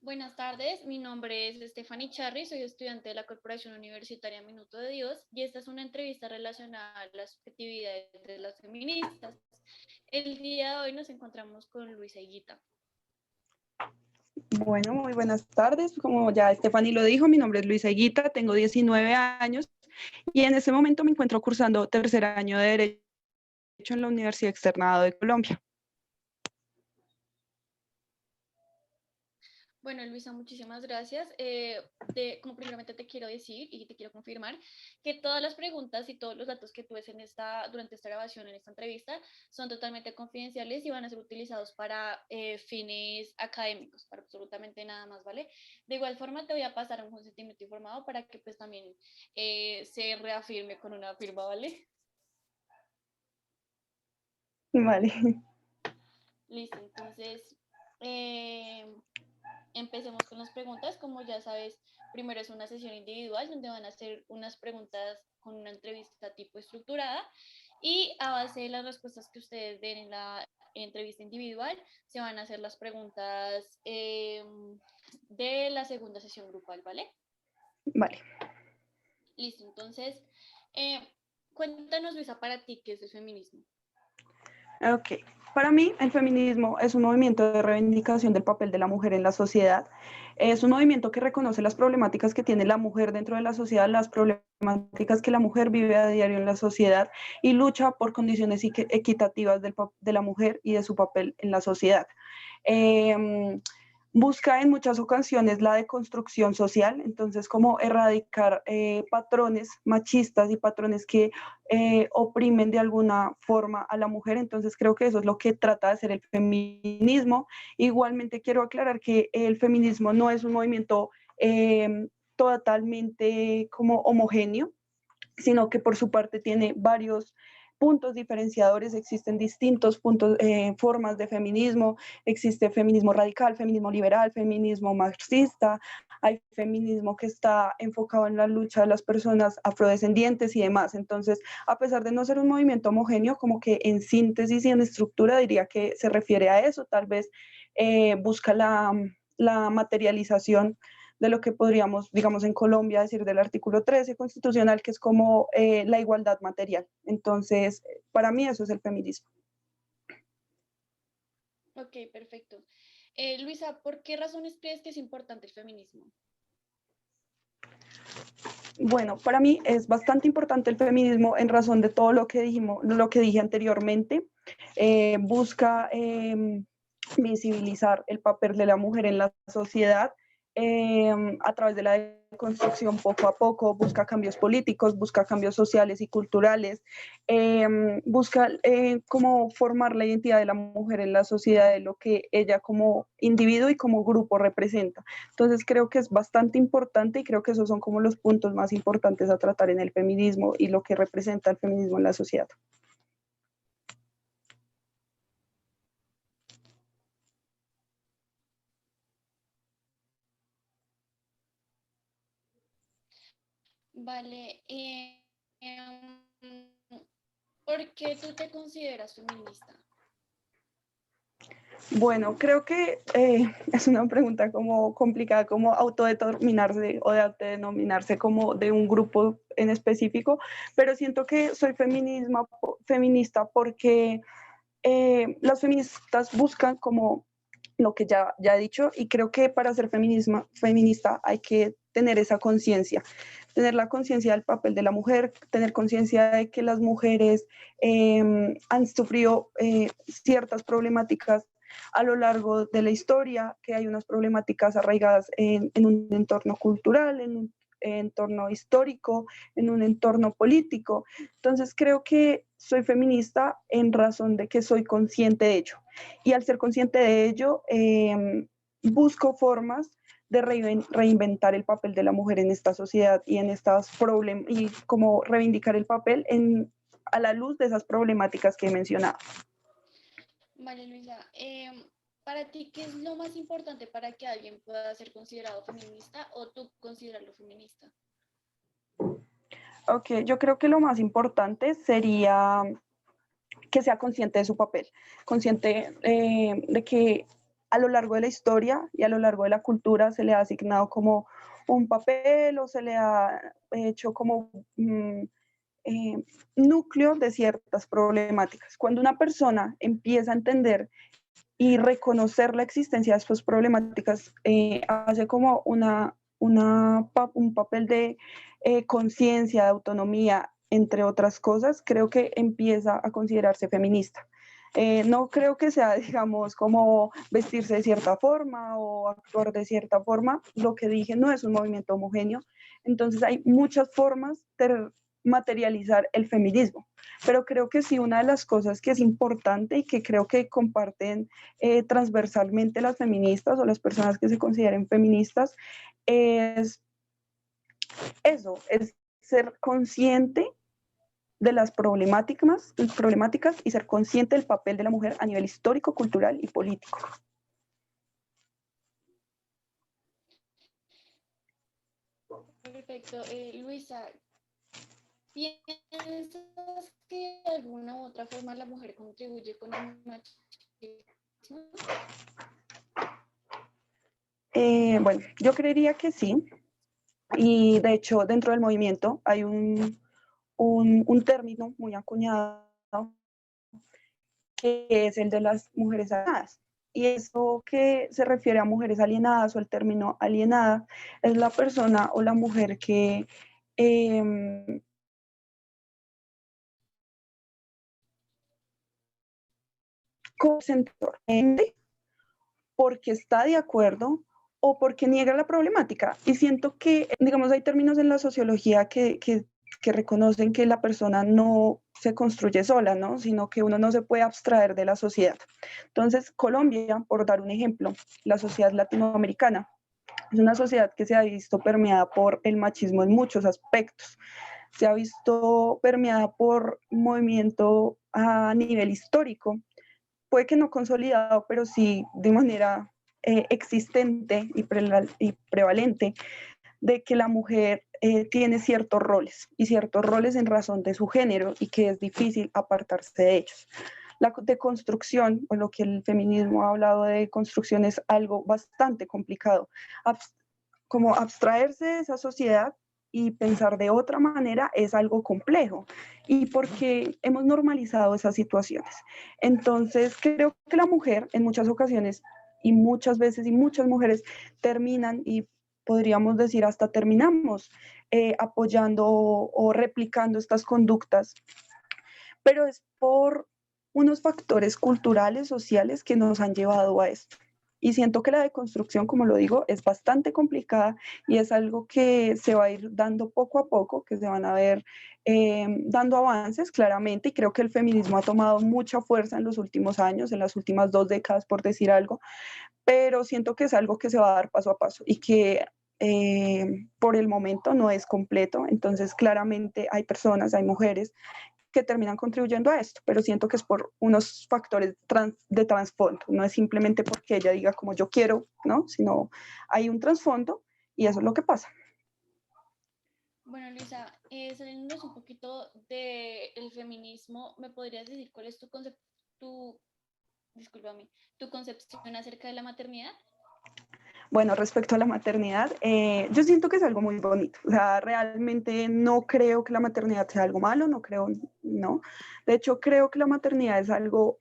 Buenas tardes, mi nombre es Stephanie Charri, soy estudiante de la Corporación Universitaria Minuto de Dios y esta es una entrevista relacionada a las subjetividades de las feministas. El día de hoy nos encontramos con Luisa Higuita. Bueno, muy buenas tardes. Como ya Stephanie lo dijo, mi nombre es Luisa Higuita, tengo 19 años y en este momento me encuentro cursando tercer año de Derecho en la Universidad Externado de Colombia. Bueno, Luisa, muchísimas gracias. Como primeramente te quiero decir y te quiero confirmar que todas las preguntas y todos los datos que tú ves durante esta grabación, en esta entrevista, son totalmente confidenciales y van a ser utilizados para fines académicos, para absolutamente nada más, ¿vale? De igual forma, te voy a pasar un consentimiento informado para que pues también se reafirme con una firma, ¿vale? Vale. Listo, entonces... Eh, Empecemos con las preguntas. Como ya sabes, primero es una sesión individual donde van a hacer unas preguntas con una entrevista tipo estructurada y a base de las respuestas que ustedes den en la entrevista individual se van a hacer las preguntas de la segunda sesión grupal, ¿vale? Vale. Listo, entonces, eh, cuéntanos, Luisa, para ti, ¿qué es el feminismo? Ok. Para mí, el feminismo es un movimiento de reivindicación del papel de la mujer en la sociedad. Es un movimiento que reconoce las problemáticas que tiene la mujer dentro de la sociedad, las problemáticas que la mujer vive a diario en la sociedad y lucha por condiciones equitativas de la mujer y de su papel en la sociedad. Eh, Busca en muchas ocasiones la deconstrucción social, entonces como erradicar patrones machistas y patrones que oprimen de alguna forma a la mujer, entonces creo que eso es lo que trata de hacer el feminismo. Igualmente quiero aclarar que el feminismo no es un movimiento totalmente como homogéneo, sino que por su parte tiene varios puntos diferenciadores, existen distintos puntos, formas de feminismo, existe feminismo radical, feminismo liberal, feminismo marxista, hay feminismo que está enfocado en la lucha de las personas afrodescendientes y demás. Entonces, a pesar de no ser un movimiento homogéneo, como que en síntesis y en estructura diría que se refiere a eso, tal vez busca la materialización de lo que podríamos, digamos, en Colombia decir del artículo 13 constitucional, que es como la igualdad material. Entonces, para mí eso es el feminismo. Ok, perfecto. Luisa, ¿por qué razones crees que es importante el feminismo? Bueno, para mí es bastante importante el feminismo en razón de todo lo que dijimos, lo que dije anteriormente. Busca visibilizar el papel de la mujer en la sociedad a través de la construcción poco a poco, busca cambios políticos, busca cambios sociales y culturales, busca cómo formar la identidad de la mujer en la sociedad, de lo que ella como individuo y como grupo representa. Entonces creo que es bastante importante y creo que esos son como los puntos más importantes a tratar en el feminismo y lo que representa el feminismo en la sociedad. Vale, ¿por qué tú te consideras feminista? Bueno, creo que es una pregunta como complicada, como autodeterminarse o de autodenominarse como de un grupo en específico, pero siento que soy feminista porque las feministas buscan como lo que ya he dicho y creo que para ser feminista hay que tener esa conciencia, tener la conciencia del papel de la mujer, tener conciencia de que las mujeres han sufrido ciertas problemáticas a lo largo de la historia, que hay unas problemáticas arraigadas en un entorno cultural, en un entorno histórico, en un entorno político. Entonces creo que soy feminista en razón de que soy consciente de ello. Y al ser consciente de ello, busco formas de reinventar el papel de la mujer en esta sociedad y en estas problemas y como reivindicar el papel a la luz de esas problemáticas que he mencionado. Vale, Luisa, para ti, ¿qué es lo más importante para que alguien pueda ser considerado feminista o tú considerarlo feminista? Ok, yo creo que lo más importante sería que sea consciente de su papel, consciente de que a lo largo de la historia y a lo largo de la cultura se le ha asignado como un papel o se le ha hecho como núcleo de ciertas problemáticas. Cuando una persona empieza a entender y reconocer la existencia de estas problemáticas, hace como un papel de conciencia, de autonomía, entre otras cosas, creo que empieza a considerarse feminista. No creo que sea, digamos, como vestirse de cierta forma o actuar de cierta forma. Lo que dije no es un movimiento homogéneo. Entonces hay muchas formas de materializar el feminismo. Pero creo que sí, una de las cosas que es importante y que creo que comparten transversalmente las feministas o las personas que se consideren feministas es eso, es ser consciente de las problemáticas y ser consciente del papel de la mujer a nivel histórico, cultural y político. Perfecto. Luisa, ¿piensas que de alguna u otra forma la mujer contribuye con el machismo? Bueno, yo creería que sí. Y de hecho, dentro del movimiento hay un término muy acuñado que es el de las mujeres alienadas. Y eso que se refiere a mujeres alienadas o el término alienada es la persona o la mujer que concentrarmente porque está de acuerdo o porque niega la problemática. Y siento que, digamos, hay términos en la sociología que reconocen que la persona no se construye sola, ¿no? Sino que uno no se puede abstraer de la sociedad. Entonces, Colombia, por dar un ejemplo, la sociedad latinoamericana, es una sociedad que se ha visto permeada por el machismo en muchos aspectos. Se ha visto permeada por movimiento a nivel histórico, puede que no consolidado, pero sí de manera existente y prevalente, de que la mujer tiene ciertos roles y ciertos roles en razón de su género y que es difícil apartarse de ellos. La deconstrucción, o lo que el feminismo ha hablado de construcción, es algo bastante complicado. Como abstraerse de esa sociedad y pensar de otra manera es algo complejo y porque hemos normalizado esas situaciones. Entonces, creo que la mujer en muchas ocasiones y muchas veces y muchas mujeres terminan y podríamos decir hasta terminamos apoyando o replicando estas conductas, pero es por unos factores culturales, sociales que nos han llevado a esto. Y siento que la deconstrucción, como lo digo, es bastante complicada y es algo que se va a ir dando poco a poco, que se van a ver dando avances claramente. Y creo que el feminismo ha tomado mucha fuerza en los últimos años, en las últimas 2 décadas, por decir algo, pero siento que es algo que se va a dar paso a paso y que por el momento no es completo. Entonces, claramente hay personas, hay mujeres que terminan contribuyendo a esto, pero siento que es por unos factores de trasfondo, no es simplemente porque ella diga como yo quiero, ¿no? Sino hay un trasfondo y eso es lo que pasa. Bueno, Luisa, saliéndonos un poquito del feminismo, ¿me podrías decir cuál es discúlpame, tu concepción acerca de la maternidad? Bueno, respecto a la maternidad, yo siento que es algo muy bonito. O sea, realmente no creo que la maternidad sea algo malo, no creo, no. De hecho, creo que la maternidad es algo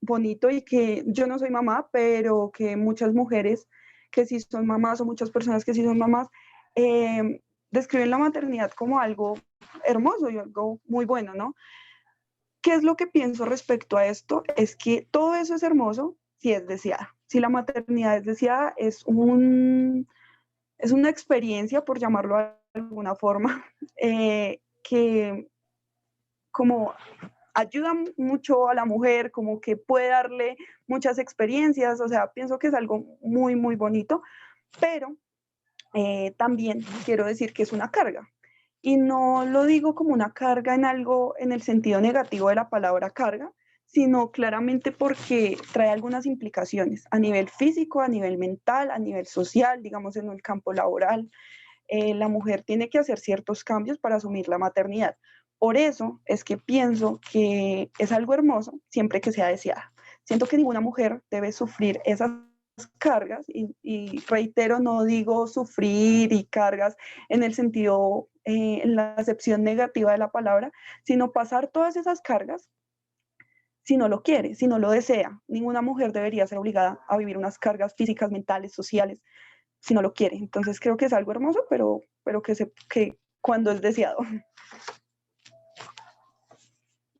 bonito y que yo no soy mamá, pero que muchas mujeres que sí son mamás o muchas personas que sí son mamás describen la maternidad como algo hermoso y algo muy bueno, ¿no? ¿Qué es lo que pienso respecto a esto? Es que todo eso es hermoso si es deseada. Si la maternidad es deseada, es una experiencia, por llamarlo de alguna forma, que como ayuda mucho a la mujer, como que puede darle muchas experiencias, o sea, pienso que es algo muy, muy bonito, pero también quiero decir que es una carga. Y no lo digo como una carga en algo, en el sentido negativo de la palabra carga, sino claramente porque trae algunas implicaciones a nivel físico, a nivel mental, a nivel social, digamos en el campo laboral. La mujer tiene que hacer ciertos cambios para asumir la maternidad. Por eso es que pienso que es algo hermoso siempre que sea deseada. Siento que ninguna mujer debe sufrir esas cargas, y reitero, no digo sufrir y cargas en el sentido, en la acepción negativa de la palabra, sino pasar todas esas cargas si no lo quiere, si no lo desea. Ninguna mujer debería ser obligada a vivir unas cargas físicas, mentales, sociales, si no lo quiere. Entonces creo que es algo hermoso, pero que cuando es deseado.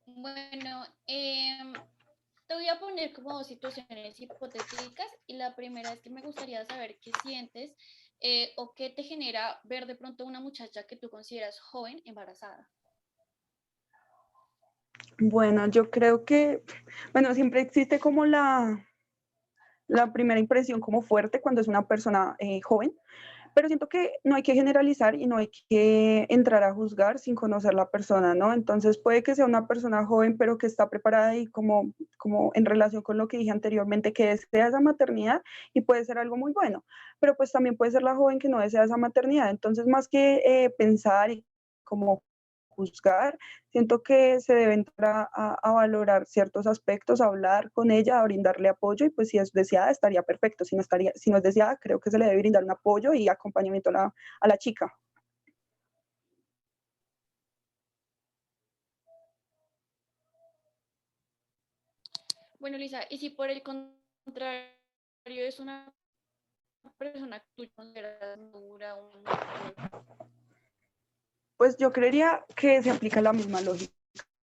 Bueno, te voy a poner como dos situaciones hipotéticas y la primera es que me gustaría saber qué sientes o qué te genera ver de pronto una muchacha que tú consideras joven embarazada. Bueno, yo creo que, bueno, siempre existe como la primera impresión como fuerte cuando es una persona joven, pero siento que no hay que generalizar y no hay que entrar a juzgar sin conocer la persona, ¿no? Entonces puede que sea una persona joven, pero que está preparada y como en relación con lo que dije anteriormente, que desea esa maternidad y puede ser algo muy bueno, pero pues también puede ser la joven que no desea esa maternidad. Entonces, más que pensar y como juzgar, siento que se debe entrar a valorar ciertos aspectos, a hablar con ella, a brindarle apoyo y pues si es deseada estaría perfecto, si no es deseada creo que se le debe brindar un apoyo y acompañamiento a la chica. Bueno, Lisa, y si por el contrario es una persona que tú consideras madura, una mujer. Pues yo creería que se aplica la misma lógica.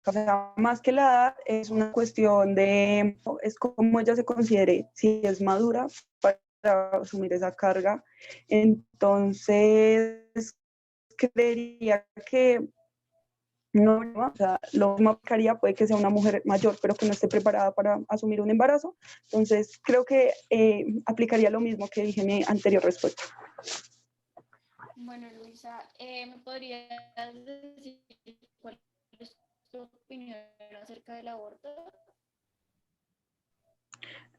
O sea, más que la edad, es una cuestión de, es como ella se considere, si es madura para asumir esa carga. Entonces, creería que no, o sea, lo mismo aplicaría, puede que sea una mujer mayor, pero que no esté preparada para asumir un embarazo. Entonces, creo que aplicaría lo mismo que dije en mi anterior respuesta. Bueno, Luisa, ¿me podrías decir cuál es tu opinión acerca del aborto?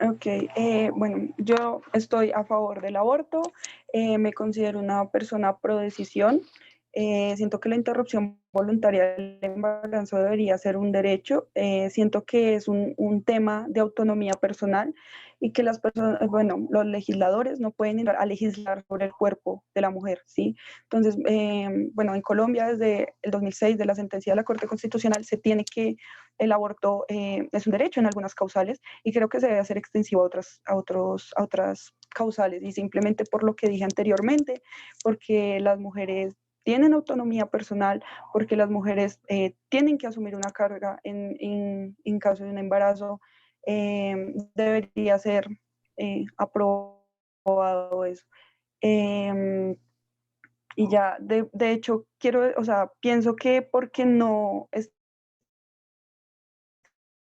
Ok, bueno, yo estoy a favor del aborto, me considero una persona pro decisión, siento que la interrupción voluntaria del embarazo debería ser un derecho, siento que es un tema de autonomía personal y que las personas, bueno, los legisladores no pueden ir a legislar sobre el cuerpo de la mujer, ¿sí? Entonces, bueno, en Colombia desde el 2006, de la sentencia de la Corte Constitucional, se tiene que el aborto es un derecho en algunas causales y creo que se debe hacer extensivo a otras causales y simplemente por lo que dije anteriormente, porque las mujeres tienen autonomía personal, porque las mujeres tienen que asumir una carga en caso de un embarazo, debería ser aprobado eso. Eh, y ya, de hecho, quiero, o sea, pienso que porque no esté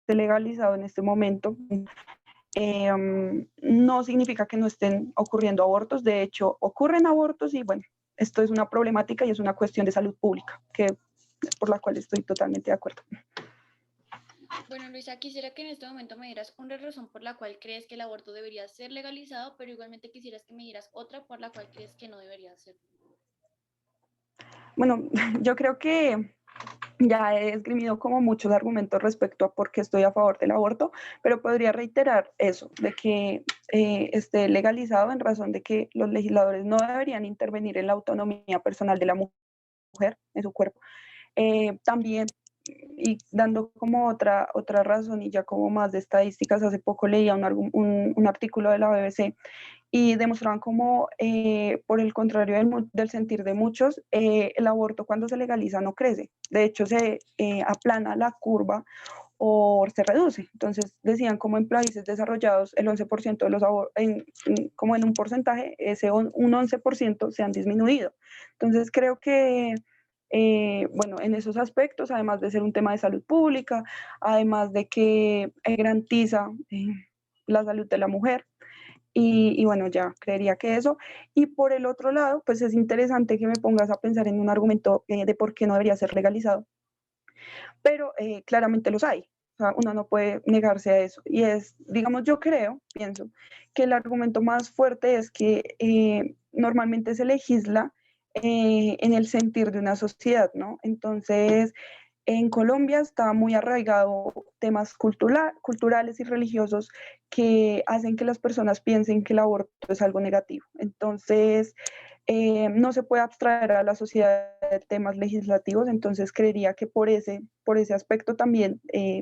legalizado en este momento, no significa que no estén ocurriendo abortos, de hecho ocurren abortos y bueno, esto es una problemática y es una cuestión de salud pública, que por la cual estoy totalmente de acuerdo. Bueno, Luisa, quisiera que en este momento me dieras una razón por la cual crees que el aborto debería ser legalizado, pero igualmente quisieras que me dieras otra por la cual crees que no debería ser. Bueno, yo creo que ya he esgrimido como muchos argumentos respecto a por qué estoy a favor del aborto, pero podría reiterar eso, de que esté legalizado en razón de que los legisladores no deberían intervenir en la autonomía personal de la mujer, en su cuerpo. También, y dando como otra razón y ya como más de estadísticas, hace poco leía un artículo de la BBC y demostraban como, por el contrario del sentir de muchos, el aborto cuando se legaliza no crece. De hecho, se aplana la curva o se reduce. Entonces, decían como en países desarrollados el 11% de los abortos, como en un porcentaje, un 11% se han disminuido. Entonces, creo que bueno, en esos aspectos, además de ser un tema de salud pública, además de que garantiza la salud de la mujer, y bueno, ya creería que eso. Y por el otro lado, pues es interesante que me pongas a pensar en un argumento de por qué no debería ser legalizado, pero claramente los hay. O sea, uno no puede negarse a eso. Y es, digamos, yo pienso, que el argumento más fuerte es que normalmente se legisla en el sentir de una sociedad, ¿no? Entonces, en Colombia está muy arraigado temas culturales y religiosos que hacen que las personas piensen que el aborto es algo negativo. Entonces, no se puede abstraer a la sociedad de temas legislativos, entonces creería que por ese aspecto también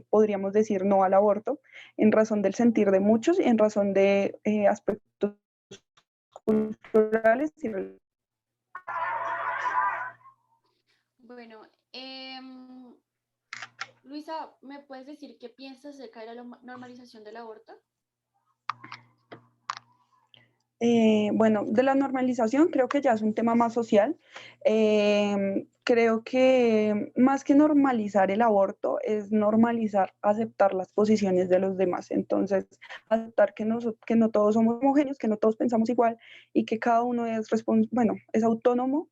podríamos decir no al aborto, en razón del sentir de muchos y en razón de aspectos culturales y religiosos. Bueno, Luisa, ¿me puedes decir qué piensas acerca de la normalización del aborto? Bueno, de la normalización creo que ya es un tema más social. Creo que más que normalizar el aborto es normalizar, aceptar las posiciones de los demás. Entonces, aceptar que no todos somos homogéneos, que no todos pensamos igual y que cada uno bueno, es autónomo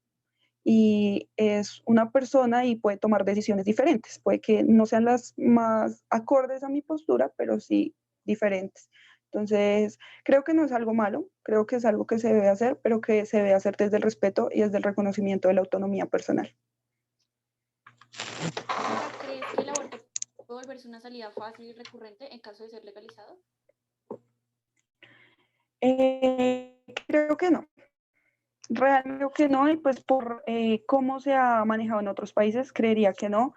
y es una persona y puede tomar decisiones diferentes. Puede que no sean las más acordes a mi postura, pero sí diferentes. Entonces, creo que no es algo malo, creo que es algo que se debe hacer, pero que se debe hacer desde el respeto y desde el reconocimiento de la autonomía personal. Luisa, ¿crees que el aborto puede volverse una salida fácil y recurrente en caso de ser legalizado? Creo que no. Realmente creo que no, y pues por cómo se ha manejado en otros países, creería que no.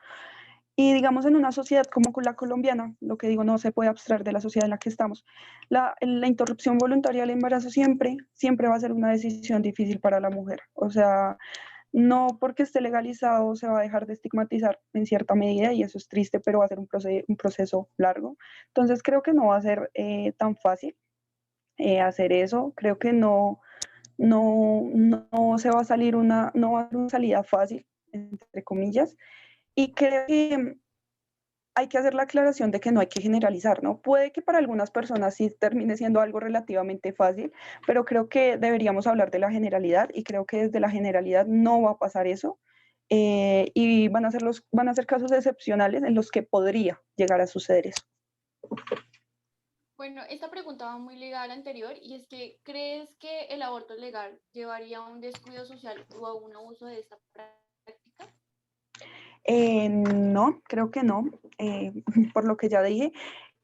Y digamos, en una sociedad como la colombiana, lo que digo, no se puede abstraer de la sociedad en la que estamos. La interrupción voluntaria del embarazo siempre va a ser una decisión difícil para la mujer. O sea, no porque esté legalizado se va a dejar de estigmatizar en cierta medida, y eso es triste, pero va a ser un proceso largo. Entonces, creo que no va a ser tan fácil hacer eso. Creo que no se va a salir no va a ser una salida fácil, entre comillas. Y creo que hay que hacer la aclaración de que no hay que generalizar, ¿no? Puede que para algunas personas sí termine siendo algo relativamente fácil, pero creo que deberíamos hablar de la generalidad y creo que desde la generalidad no va a pasar eso. Y van a ser casos excepcionales en los que podría llegar a suceder eso. Bueno, esta pregunta va muy ligada a la anterior y es que ¿crees que el aborto legal llevaría a un descuido social o a un abuso de esta práctica? No, creo que no, por lo que ya dije,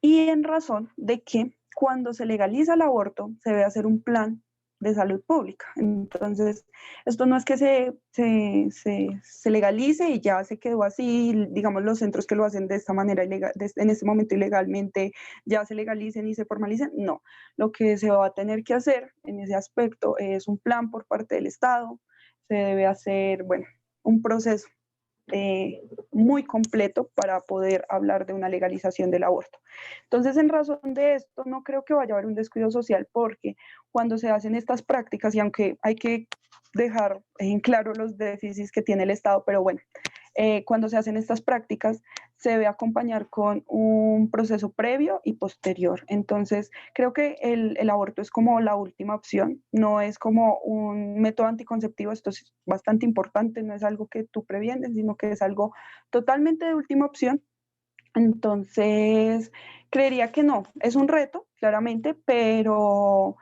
y en razón de que cuando se legaliza el aborto se debe hacer un plan de salud pública. Entonces, esto no es que se legalice y ya se quedó así, digamos, los centros que lo hacen de esta manera ilegal, en este momento ilegalmente, ya se legalicen y se formalicen. No, lo que se va a tener que hacer en ese aspecto es un plan por parte del Estado, se debe hacer, bueno, un proceso muy completo para poder hablar de una legalización del aborto. Entonces, en razón de esto, no creo que vaya a haber un descuido social, porque cuando se hacen estas prácticas, y aunque hay que dejar en claro los déficits que tiene el Estado, pero bueno, cuando se hacen estas prácticas se debe acompañar con un proceso previo y posterior. Entonces, creo que el aborto es como la última opción, no es como un método anticonceptivo. Esto es bastante importante, no es algo que tú previenes, sino que es algo totalmente de última opción. Entonces, creería que no, es un reto, claramente, pero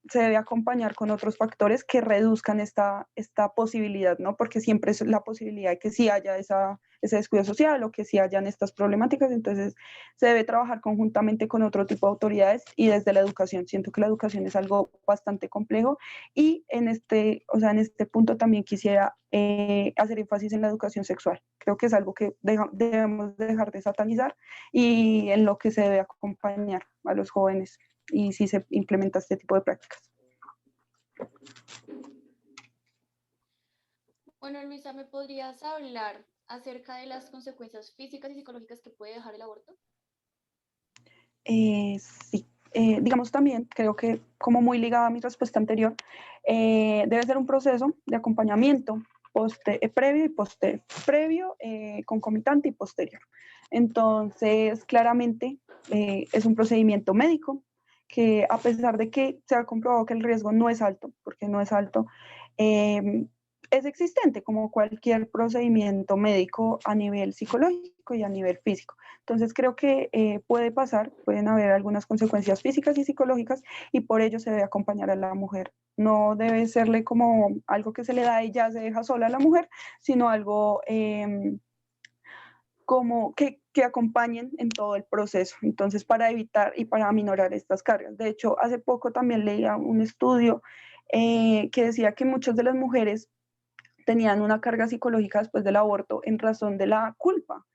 se debe acompañar con otros factores que reduzcan esta posibilidad, ¿no? Porque siempre es la posibilidad de que sí haya ese descuido social o que sí hayan estas problemáticas. Entonces, se debe trabajar conjuntamente con otro tipo de autoridades y desde la educación. Siento que la educación es algo bastante complejo, y o sea, en este punto también quisiera hacer énfasis en la educación sexual. Creo que es algo que debemos dejar de satanizar y en lo que se debe acompañar a los jóvenes y si se implementa este tipo de prácticas. Bueno, Luisa, ¿me podrías hablar acerca de las consecuencias físicas y psicológicas que puede dejar el aborto? Sí, digamos también, creo que como muy ligada a mi respuesta anterior, debe ser un proceso de acompañamiento previo y posterior, previo, concomitante y posterior. Entonces, claramente es un procedimiento médico que, a pesar de que se ha comprobado que el riesgo no es alto, porque no es alto, eh, es existente como cualquier procedimiento médico a nivel psicológico y a nivel físico. Entonces creo que pueden haber algunas consecuencias físicas y psicológicas, y por ello se debe acompañar a la mujer. No debe serle como algo que se le da y ya se deja sola a la mujer, sino algo como que acompañen en todo el proceso, entonces para evitar y para aminorar estas cargas. De hecho, hace poco también leía un estudio que decía que muchas de las mujeres tenían una carga psicológica después del aborto en razón de la culpa.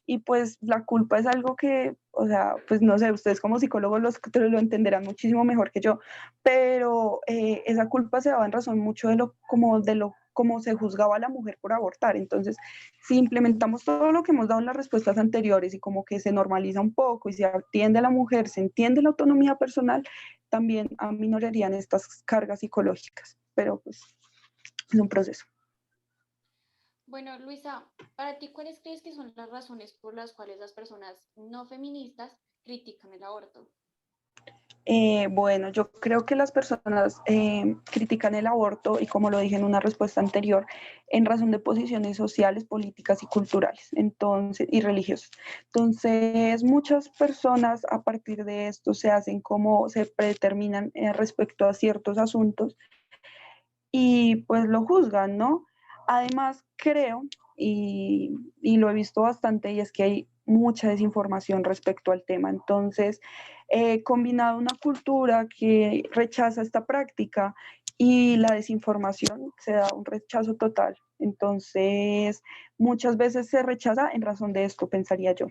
Y pues la culpa es algo que, o sea, pues no sé, ustedes como psicólogos lo entenderán muchísimo mejor que yo, pero esa culpa se daba en razón mucho como se juzgaba a la mujer por abortar. Entonces, si implementamos todo lo que hemos dado en las respuestas anteriores y como que se normaliza un poco y se atiende a la mujer, se entiende la autonomía personal, también aminorarían estas cargas psicológicas, pero pues es un proceso. Bueno, Luisa, para ti, ¿cuáles crees que son las razones por las cuales las personas no feministas critican el aborto? Bueno, yo creo que las personas critican el aborto y como lo dije en una respuesta anterior, en razón de posiciones sociales, políticas y culturales, entonces, y religiosas. Entonces, muchas personas a partir de esto se hacen como se predeterminan respecto a ciertos asuntos y pues lo juzgan, ¿no? Además, creo, y lo he visto bastante, y es que hay mucha desinformación respecto al tema. Entonces, combinado una cultura que rechaza esta práctica y la desinformación, se da un rechazo total. Entonces, muchas veces se rechaza en razón de esto, pensaría yo.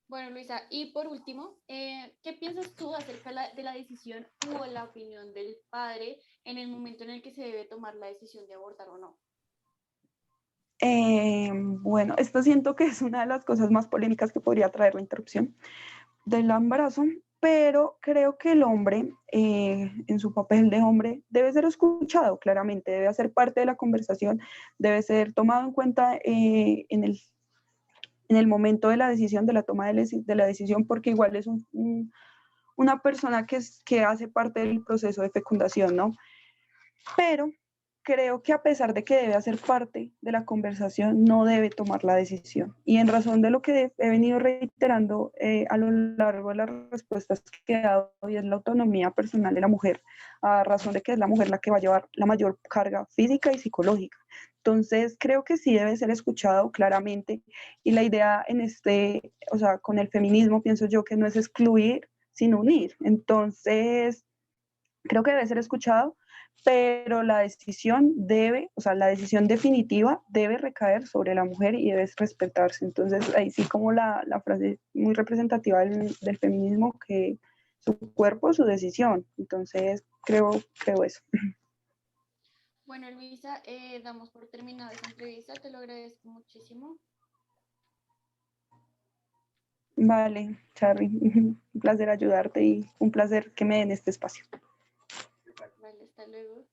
Bueno, Luisa, y por último, ¿qué piensas tú acerca de la decisión o la opinión del padre en el momento en el que se debe tomar la decisión de abortar o no? Bueno, esto siento que es una de las cosas más polémicas que podría traer la interrupción del embarazo, pero creo que el hombre, en su papel de hombre, debe ser escuchado claramente, debe hacer parte de la conversación, debe ser tomado en cuenta en el momento de la decisión, de la toma de la decisión, porque igual es una persona que hace parte del proceso de fecundación, ¿no? Pero creo que a pesar de que debe hacer parte de la conversación, no debe tomar la decisión. Y en razón de lo que he venido reiterando a lo largo de las respuestas que he dado, y es la autonomía personal de la mujer, a razón de que es la mujer la que va a llevar la mayor carga física y psicológica. Entonces, creo que sí debe ser escuchado claramente. Y la idea o sea, con el feminismo, pienso yo que no es excluir, sino unir. Entonces, creo que debe ser escuchado, pero la decisión o sea, la decisión definitiva debe recaer sobre la mujer y debe respetarse. Entonces, ahí sí como la frase muy representativa del feminismo, que su cuerpo, su decisión. Entonces, creo eso. Bueno, Luisa, damos por terminada esta entrevista, te lo agradezco muchísimo. Vale, Charly, un placer ayudarte y un placer que me den este espacio. Vale, hasta luego.